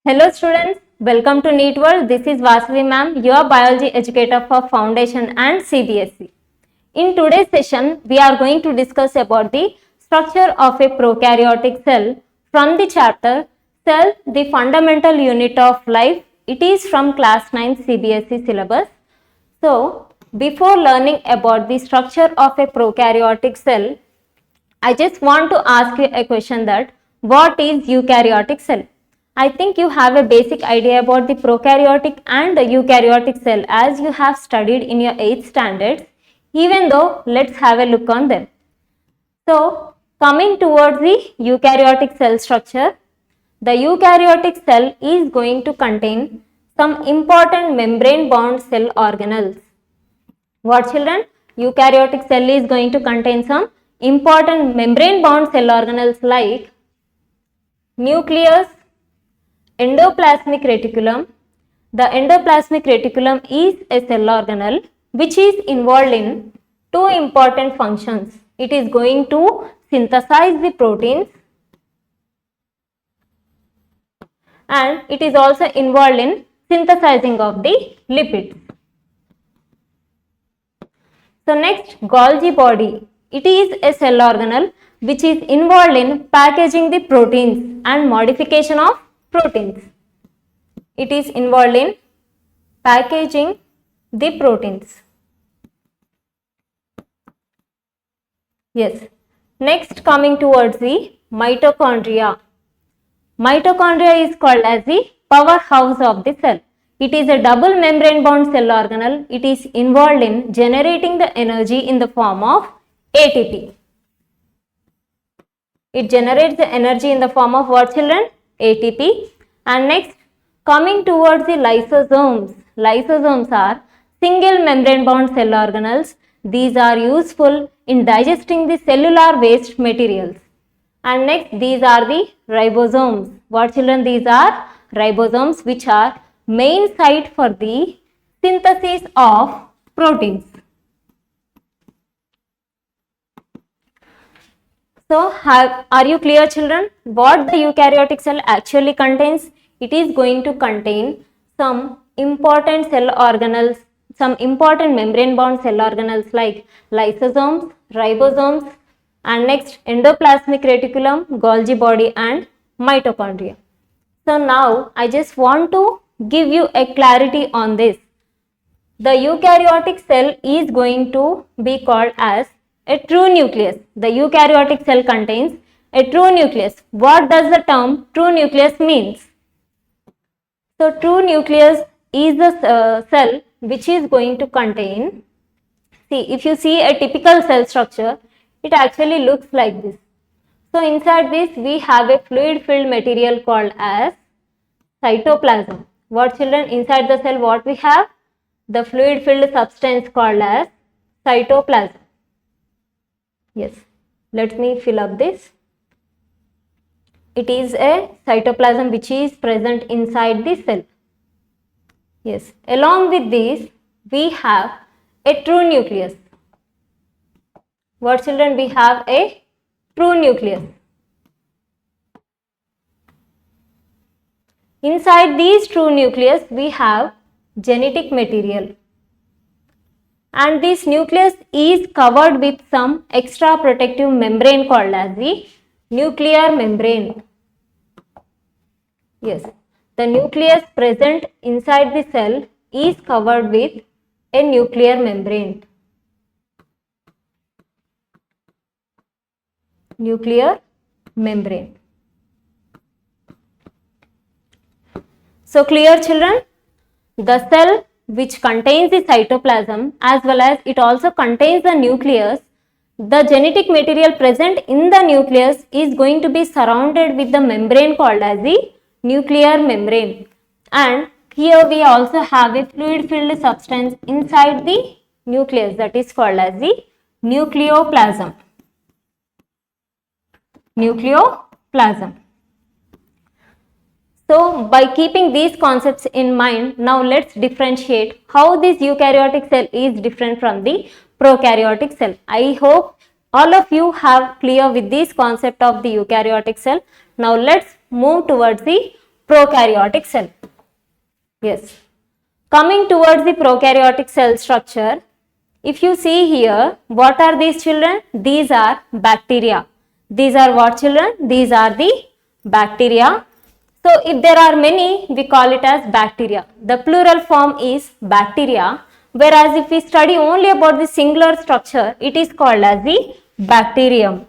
Hello students, welcome to NEET World. This is Vasavi ma'am, your biology educator for Foundation and CBSE. In today's session, we are going to discuss about the structure of a prokaryotic cell from the chapter Cell, the Fundamental Unit of Life. It is from class 9 CBSE syllabus. So, before learning about the structure of a prokaryotic cell, I just want to ask you a question that what is eukaryotic cell? I think you have a basic idea about the prokaryotic and the eukaryotic cell as you have studied in your 8th standards. Even though, let's have a look on them. So, coming towards the eukaryotic cell structure, the eukaryotic cell is going to contain some important membrane bound cell organelles. What children? Eukaryotic cell is going to contain some important membrane bound cell organelles like nucleus, endoplasmic reticulum. The endoplasmic reticulum is a cell organelle which is involved in two important functions. It is going to synthesize the proteins and it is also involved in synthesizing of the lipids. So next, Golgi body. It is a cell organelle which is involved in packaging the proteins and modification of proteins. It is involved in packaging the proteins. Yes. Next, coming towards the mitochondria. Mitochondria is called as the powerhouse of the cell. It is a double membrane bound cell organelle. It is involved in generating the energy in the form of ATP. It generates the energy in the form of what children? ATP. And next, coming towards the lysosomes. Lysosomes are single membrane bound cell organelles. These are useful in digesting the cellular waste materials. And next, these are the ribosomes. What children? These are ribosomes which are main site for the synthesis of proteins. So, are you clear children? What the eukaryotic cell actually contains? It is going to contain some important cell organelles, some important membrane bound cell organelles like lysosomes, ribosomes, and next endoplasmic reticulum, Golgi body and mitochondria. So now I just want to give you a clarity on this. The eukaryotic cell is going to be called as a true nucleus. The eukaryotic cell contains a true nucleus. What does the term true nucleus means? So true nucleus is the cell which is going to contain, see, if you see a typical cell structure, it actually looks like this. So inside this we have a fluid filled material called as cytoplasm. What children? Inside the cell what we have? The fluid filled substance called as cytoplasm. Yes, let me fill up this. It is a cytoplasm which is present inside the cell. Yes, along with this we have a true nucleus. What children? We have a true nucleus. Inside these true nucleus we have genetic material. And this nucleus is covered with some extra protective membrane called as the nuclear membrane. Yes, the nucleus present inside the cell is covered with a nuclear membrane. Nuclear membrane. So clear children? The cell which contains the cytoplasm as well as it also contains the nucleus, the genetic material present in the nucleus is going to be surrounded with the membrane called as the nuclear membrane. And here we also have a fluid filled substance inside the nucleus, that is called as the nucleoplasm. Nucleoplasm. So by keeping these concepts in mind, now let's differentiate how this eukaryotic cell is different from the prokaryotic cell. I hope all of you have clear with this concept of the eukaryotic cell. Now let's move towards the prokaryotic cell. Yes. Coming towards the prokaryotic cell structure, if you see here, what are these children? These are bacteria. These are what children? These are the bacteria. So if there are many, we call it as bacteria. The plural form is bacteria, whereas if we study only about the singular structure, it is called as the bacterium.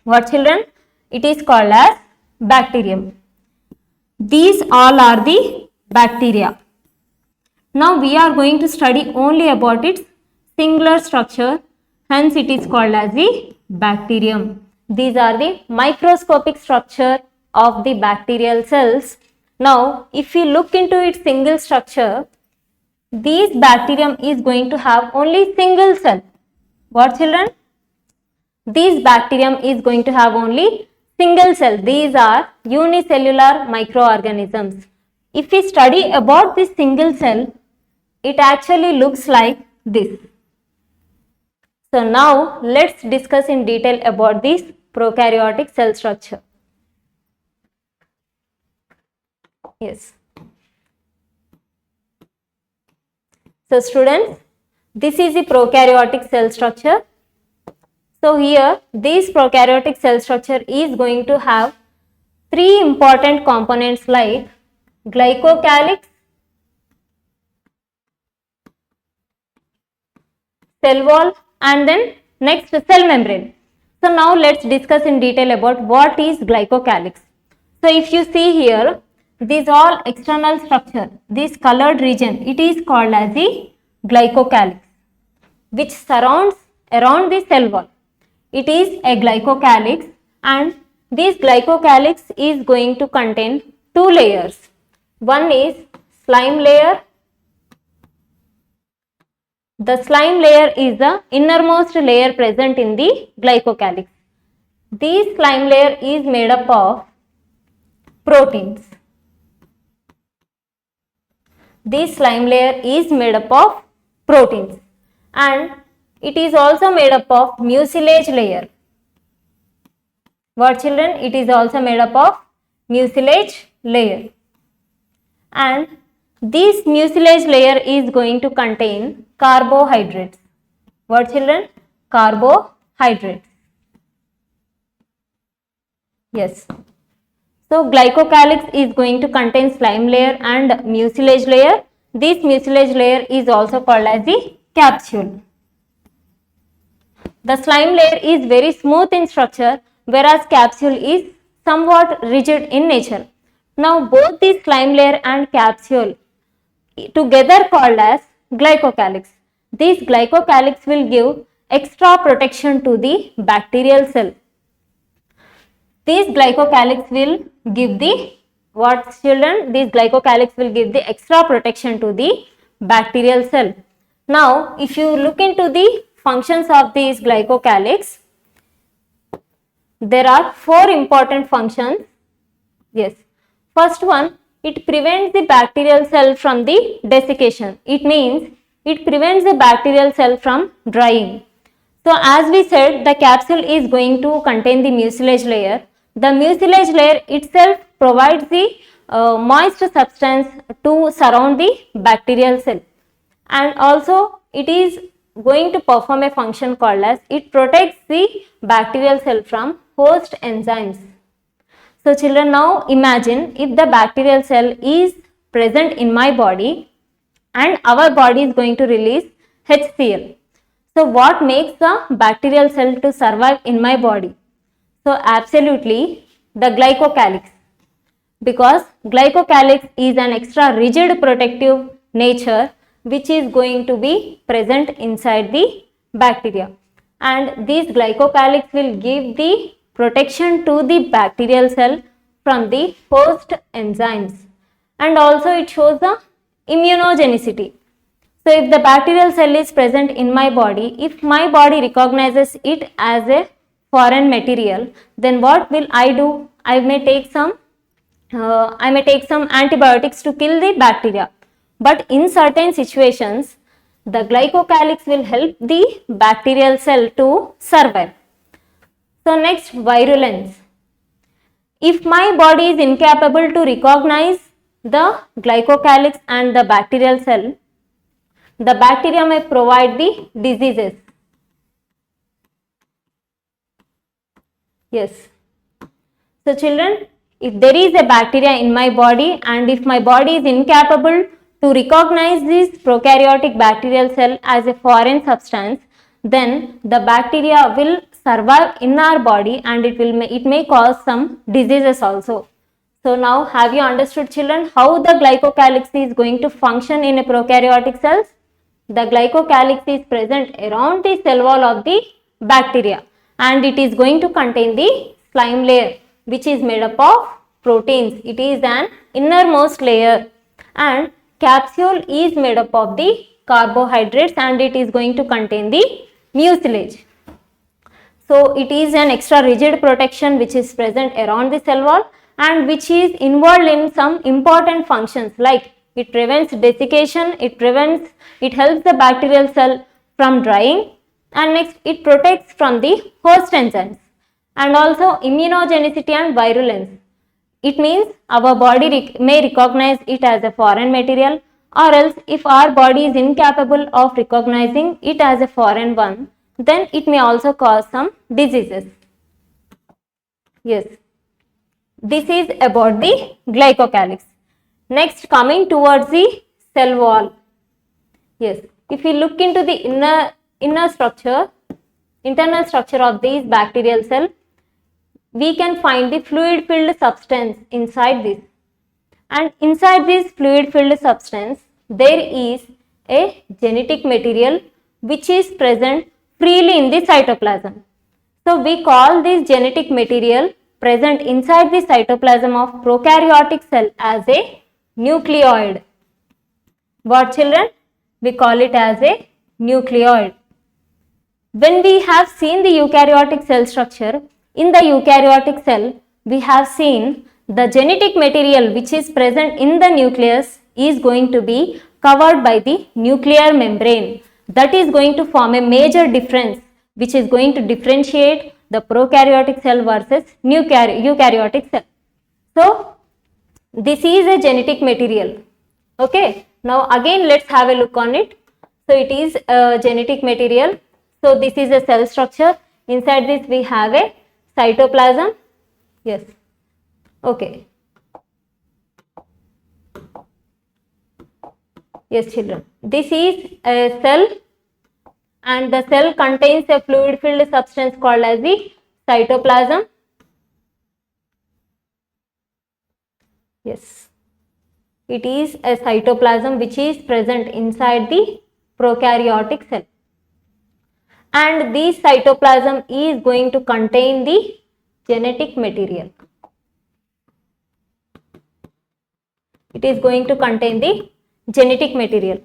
What children? It is called as bacterium. These all are the bacteria. Now we are going to study only about its singular structure, hence it is called as the bacterium. These are the microscopic structure of the bacterial cells. Now if we look into its single structure, this bacterium is going to have only single cell. What children? This bacterium is going to have only single cell. These are unicellular microorganisms. If we study about this single cell, it actually looks like this. So now let's discuss in detail about this prokaryotic cell structure. Yes. So students, this is the prokaryotic cell structure. So here this prokaryotic cell structure is going to have three important components like glycocalyx, cell wall, and then next cell membrane. So now let's discuss in detail about what is glycocalyx. So if you see here, these all external structure, this colored region, it is called as the glycocalyx, which surrounds around the cell wall. It is a glycocalyx, and this glycocalyx is going to contain two layers. One is slime layer. The slime layer is the innermost layer present in the glycocalyx. This slime layer is made up of proteins. This slime layer is made up of proteins, and it is also made up of mucilage layer. What children? It is also made up of mucilage layer, and this mucilage layer is going to contain carbohydrates. What children? Carbohydrates. Yes. So glycocalyx is going to contain slime layer and mucilage layer. This mucilage layer is also called as the capsule. The slime layer is very smooth in structure, whereas capsule is somewhat rigid in nature. Now both the slime layer and capsule together called as glycocalyx. This glycocalyx will give extra protection to the bacterial cell. This glycocalyx will give the what children? This glycocalyx will give the extra protection to the bacterial cell. Now if you look into the functions of this glycocalyx, there are four important functions. Yes. First one, it prevents the bacterial cell from the desiccation. It means it prevents the bacterial cell from drying. So as we said, the capsule is going to contain the mucilage layer. The mucilage layer itself provides the moist substance to surround the bacterial cell, and also it is going to perform a function called as it protects the bacterial cell from host enzymes. So children, now imagine if the bacterial cell is present in my body and our body is going to release HCl. So what makes the bacterial cell to survive in my body? So absolutely the glycocalyx, because glycocalyx is an extra rigid protective nature which is going to be present inside the bacteria, and this glycocalyx will give the protection to the bacterial cell from the host enzymes, and also it shows the immunogenicity. So if the bacterial cell is present in my body, if my body recognizes it as a foreign material, then what will I do? I may take some antibiotics to kill the bacteria. But in certain situations, the glycocalyx will help the bacterial cell to survive. So next, virulence. If my body is incapable to recognize the glycocalyx and the bacterial cell, the bacteria may provide the diseases. Yes. So children, if there is a bacteria in my body and if my body is incapable to recognize this prokaryotic bacterial cell as a foreign substance, then the bacteria will survive in our body and it may cause some diseases also. So now have you understood children how the glycocalyx is going to function in a prokaryotic cells? The glycocalyx is present around the cell wall of the bacteria and it is going to contain the slime layer which is made up of proteins. It is an innermost layer and capsule is made up of the carbohydrates and it is going to contain the mucilage. So it is an extra rigid protection which is present around the cell wall and which is involved in some important functions like it prevents desiccation, it helps the bacterial cell from drying, and next it protects from the host enzymes and also immunogenicity and virulence. It means our body may recognize it as a foreign material, or else if our body is incapable of recognizing it as a foreign one, then it may also cause some diseases. Yes, this is about the glycocalyx. Next, coming towards the cell wall. Yes, if we look into the internal structure of these bacterial cell, we can find the fluid filled substance inside this, and inside this fluid filled substance there is a genetic material which is present freely in the cytoplasm. So we call this genetic material present inside the cytoplasm of prokaryotic cell as a nucleoid. What children? We call it as a nucleoid. When we have seen the eukaryotic cell structure, in the eukaryotic cell, we have seen the genetic material which is present in the nucleus is going to be covered by the nuclear membrane. That is going to form a major difference which is going to differentiate the prokaryotic cell versus eukaryotic cell. So, this is a genetic material. Okay. Now, again let's have a look on it. So, it is a genetic material. So, this is a cell structure. Inside this we have a cytoplasm. Yes. Okay. Yes, children. This is a cell and the cell contains a fluid filled substance called as the cytoplasm. Yes. It is a cytoplasm which is present inside the prokaryotic cell. And this cytoplasm is going to contain the genetic material. It is going to contain the genetic material.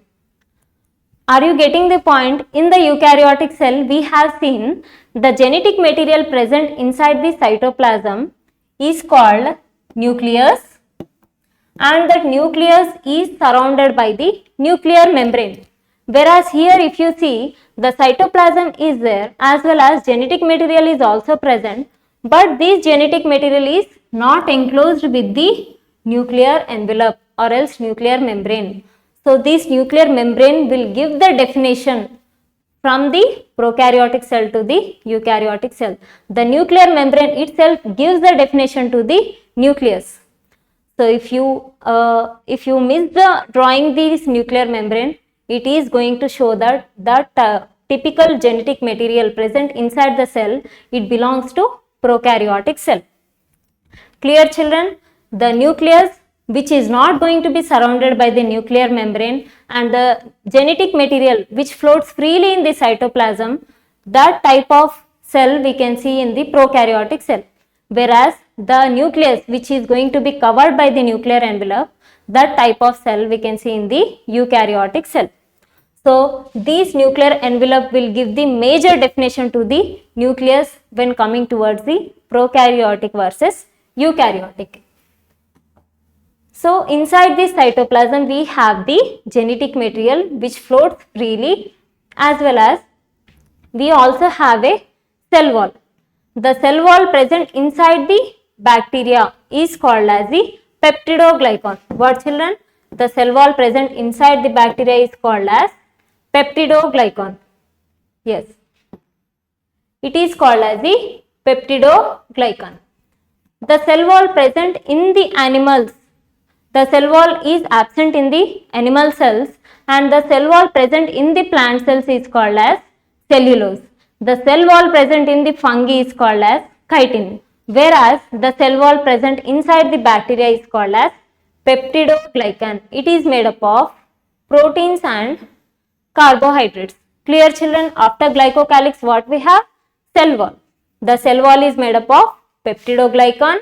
Are you getting the point? In the eukaryotic cell, we have seen the genetic material present inside the cytoplasm is called nucleus, and that nucleus is surrounded by the nuclear membrane. Whereas here if you see, the cytoplasm is there as well as genetic material is also present, but this genetic material is not enclosed with the nuclear envelope or else nuclear membrane. So this nuclear membrane will give the definition from the prokaryotic cell to the eukaryotic cell. The nuclear membrane itself gives the definition to the nucleus. So if you miss the drawing this nuclear membrane, it is going to show that typical genetic material present inside the cell, it belongs to prokaryotic cell. Clear children? The nucleus which is not going to be surrounded by the nuclear membrane and the genetic material which floats freely in the cytoplasm, that type of cell we can see in the prokaryotic cell. Whereas the nucleus which is going to be covered by the nuclear envelope, that type of cell we can see in the eukaryotic cell. So, this nuclear envelope will give the major definition to the nucleus when coming towards the prokaryotic versus eukaryotic. So, inside this cytoplasm we have the genetic material which floats freely, as well as we also have a cell wall. The cell wall present inside the bacteria is called as the peptidoglycan. What children? The cell wall present inside the bacteria is called as peptidoglycan. Yes, it is called as the peptidoglycan. The cell wall present in the animals, the cell wall is absent in the animal cells, and the cell wall present in the plant cells is called as cellulose. The cell wall present in the fungi is called as chitin, whereas the cell wall present inside the bacteria is called as peptidoglycan. It is made up of proteins and carbohydrates. Clear children? After glycocalyx, what we have? Cell wall. The cell wall is made up of peptidoglycan,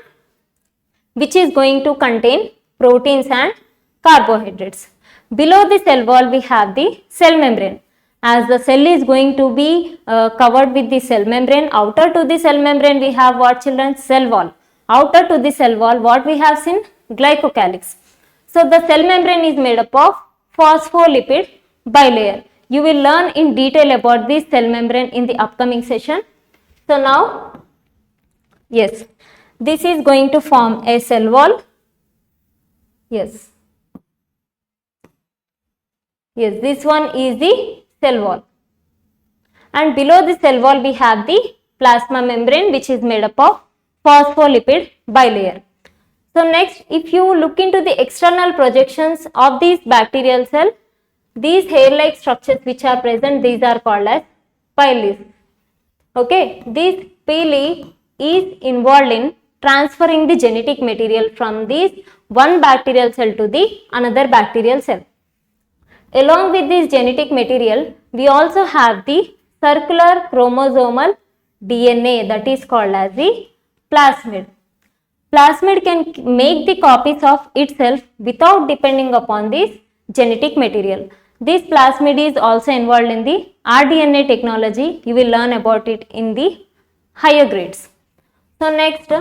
which is going to contain proteins and carbohydrates. Below the cell wall, we have the cell membrane. As the cell is going to be covered with the cell membrane, outer to the cell membrane, we have what children? Cell wall. Outer to the cell wall, what we have seen? Glycocalyx. So, the cell membrane is made up of phospholipid bilayer. You will learn in detail about this cell membrane in the upcoming session. So, now, yes, this is going to form a cell wall. Yes. Yes, this one is the cell wall. And below the cell wall, we have the plasma membrane, which is made up of phospholipid bilayer. So, next, if you look into the external projections of these bacterial cell, these hair-like structures which are present, these are called as pili. Okay, this pili is involved in transferring the genetic material from this one bacterial cell to the another bacterial cell. Along with this genetic material, we also have the circular chromosomal DNA, that is called as the plasmid. Plasmid can make the copies of itself without depending upon this genetic material. This plasmid is also involved in the rDNA technology. You will learn about it in the higher grades. So, next,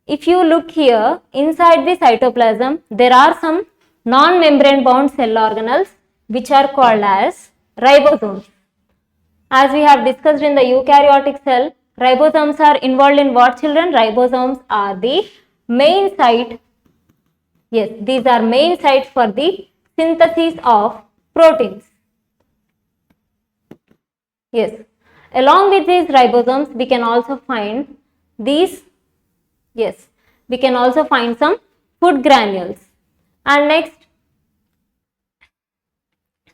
if you look here, inside the cytoplasm, there are some non-membrane bound cell organelles which are called as ribosomes. As we have discussed in the eukaryotic cell, ribosomes are involved in what children? Ribosomes are the main site. Yes, these are main sites for the synthesis of proteins. Yes, along with these ribosomes, we can also find these. Yes, we can also find some food granules. And next,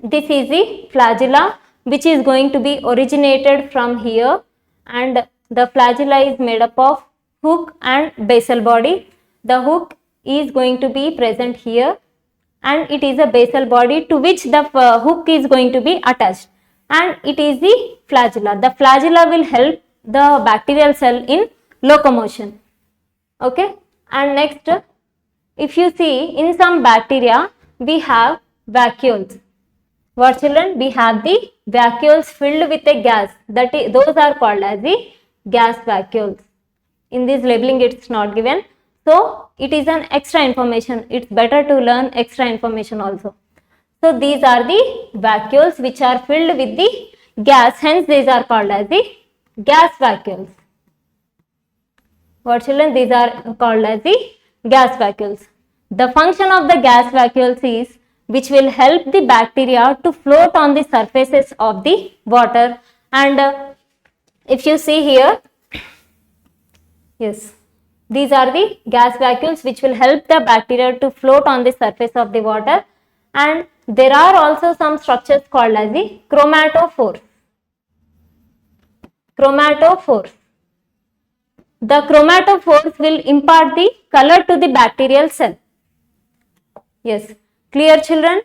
this is the flagella, which is going to be originated from here, and the flagella is made up of hook and basal body. The hook is going to be present here, and it is a basal body to which the hook is going to be attached, and it is the flagella. The flagella will help the bacterial cell in locomotion. Okay, and next, if you see, in some bacteria we have vacuoles. What children? We have the vacuoles filled with a gas, that is, those are called as the gas vacuoles. In this labeling it's not given, so it is an extra information. It's better to learn extra information also. So these are the vacuoles which are filled with the gas, hence these are called as the gas vacuoles. What children? These are called as the gas vacuoles. The function of the gas vacuoles is which will help the bacteria to float on the surfaces of the water, and if you see here, yes, these are the gas vacuoles which will help the bacteria to float on the surface of the water, and there are also some structures called as the chromatophores. Chromatophores. The chromatophores will impart the color to the bacterial cell. Yes, clear children?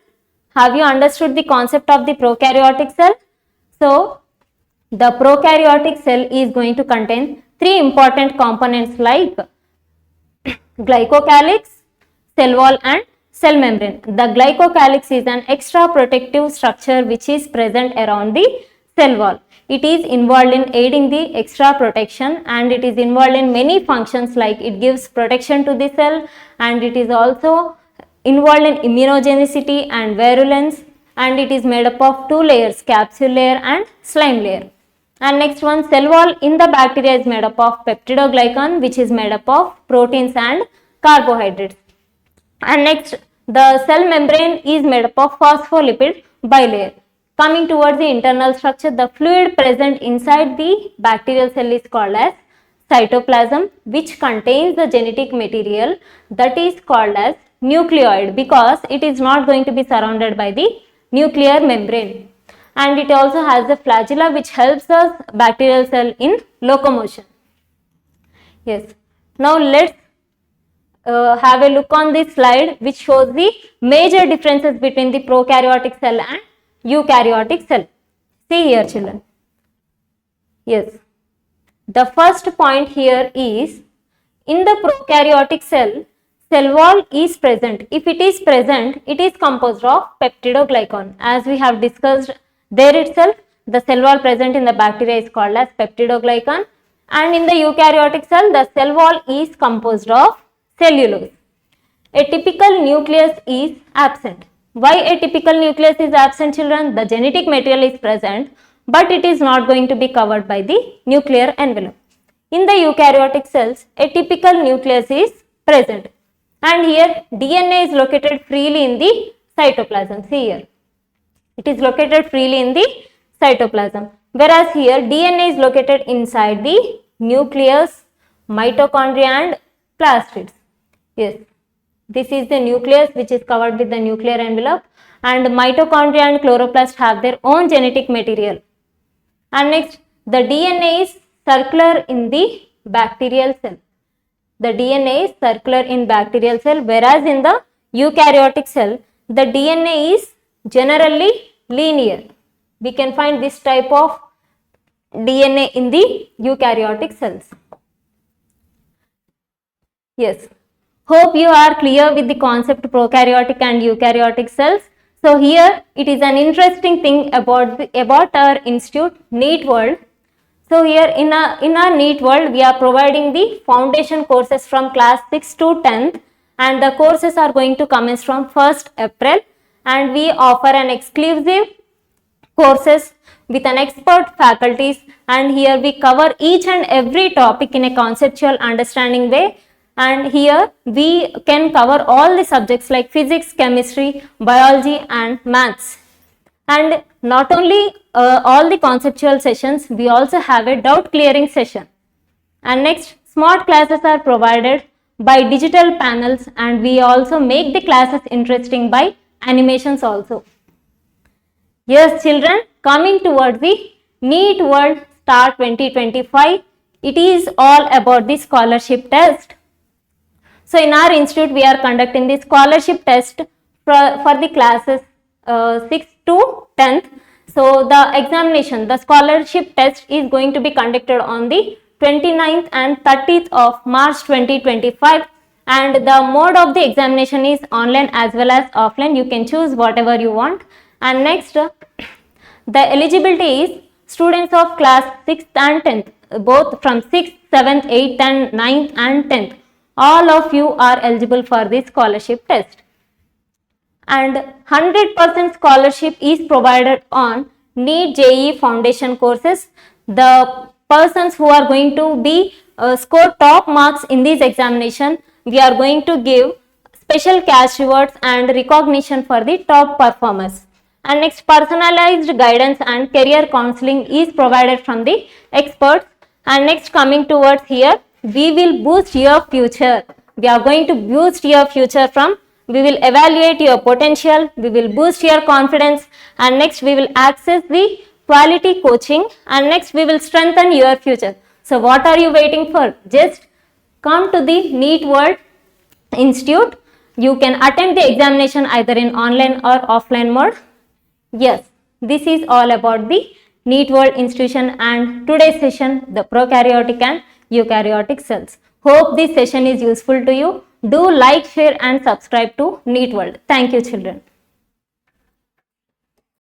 Have you understood the concept of the prokaryotic cell? So, the prokaryotic cell is going to contain three important components like glycocalyx, cell wall and cell membrane. The glycocalyx is an extra protective structure which is present around the cell wall. It is involved in aiding the extra protection, and it is involved in many functions like it gives protection to the cell, and it is also involved in immunogenicity and virulence, and it is made up of two layers, capsule layer and slime layer. And next one, cell wall in the bacteria is made up of peptidoglycan, which is made up of proteins and carbohydrates. And next, the cell membrane is made up of phospholipid bilayer. Coming towards the internal structure, the fluid present inside the bacterial cell is called as cytoplasm, which contains the genetic material that is called as nucleoid, because it is not going to be surrounded by the nuclear membrane. And it also has the flagella, which helps us bacterial cell in locomotion. Yes. Now let's have a look on this slide, which shows the major differences between the prokaryotic cell and eukaryotic cell. See here, children. Yes. The first point here is, in the prokaryotic cell, cell wall is present. If it is present, it is composed of peptidoglycan. As we have discussed there itself, the cell wall present in the bacteria is called as peptidoglycan, and in the eukaryotic cell, the cell wall is composed of cellulose. A typical nucleus is absent. Why a typical nucleus is absent, children? The genetic material is present, but it is not going to be covered by the nuclear envelope. In the eukaryotic cells, a typical nucleus is present, and here DNA is located freely in the cytoplasm. See here, it is located freely in the cytoplasm, whereas here DNA is located inside the nucleus, mitochondria and plastids. Yes, this is the nucleus, which is covered with the nuclear envelope, and mitochondria and chloroplast have their own genetic material. And next, the DNA is circular in the bacterial cell. The DNA is circular in bacterial cell, whereas in the eukaryotic cell, the DNA is generally linear. We can find this type of DNA in the eukaryotic cells. Yes. Hope you are clear with the concept prokaryotic and eukaryotic cells. So here it is an interesting thing about our institute, NEET World. So here in our NEET World, we are providing the foundation courses from class 6 to 10th, and the courses are going to commence from 1st April, and we offer an exclusive courses with an expert faculties, and here we cover each and every topic in a conceptual understanding way. And here we can cover all the subjects like physics, chemistry, biology and maths. And not only all the conceptual sessions, we also have a doubt clearing session. And next, smart classes are provided by digital panels, and we also make the classes interesting by animations also. Yes, children, coming towards the NEET World Star 2025, it is all about the scholarship test. So in our institute, we are conducting the scholarship test for the classes 6th to 10th. So the examination, the scholarship test is going to be conducted on the 29th and 30th of March 2025, and the mode of the examination is online as well as offline. You can choose whatever you want. And next, the eligibility is students of class 6th and 10th, both from 6th, 7th, 8th and 9th and 10th. All of you are eligible for this scholarship test. And 100% scholarship is provided on NEET JEE foundation courses. The persons who are going to be score top marks in this examination, we are going to give special cash rewards and recognition for the top performers. And next, personalized guidance and career counseling is provided from the experts. And next, coming towards here, we will boost your future. We are going to boost your future from, we will evaluate your potential, we will boost your confidence, and next we will access the quality coaching, and next we will strengthen your future. So what are you waiting for? Just come to the NEET World Institute. You can attend the examination either in online or offline mode. Yes, this is all about the NEET World Institution and today's session, the prokaryotic and eukaryotic cells. Hope this session is useful to you. Do like, share and subscribe to NEET World. Thank you, children.